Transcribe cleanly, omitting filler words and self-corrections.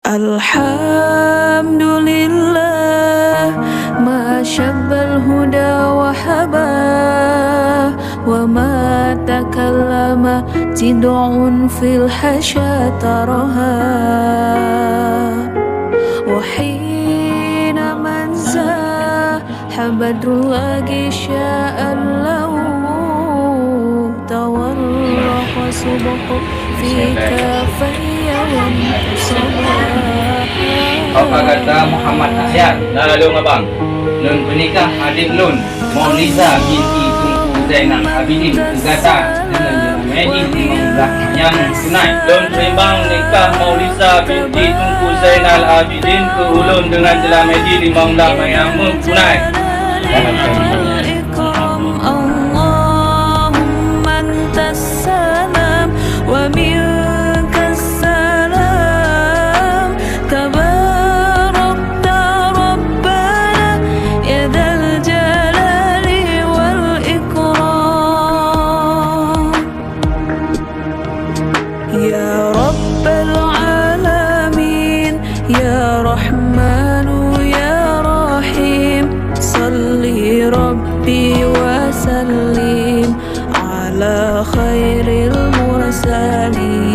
Alhamdulillah ma syabbal huda wa haba wa ma takallama tid'un fil hasya taraha wa hina man zahabadrullahi sya'allahu tawarraqa subuhu fika fayyawan sabah. Apa kata Muhammad Asyar? Lalu abang Nun pernikah adik Nun Mauliza binti Tunku Zainal Abidin Tegata dengan Medi 15 yang tunai. Nun seimbang nikah Mauliza binti Tunku Zainal Abidin ke ulun dengan jelah Medi 15 yang tunai. Allahumma antas salam wa minkas salam tabarakta rabbana ya dzal jalali wal ikram ya rabbal alamin ya rahmanu ya rahim salli rabbi wa sallim ala khairil mursalin.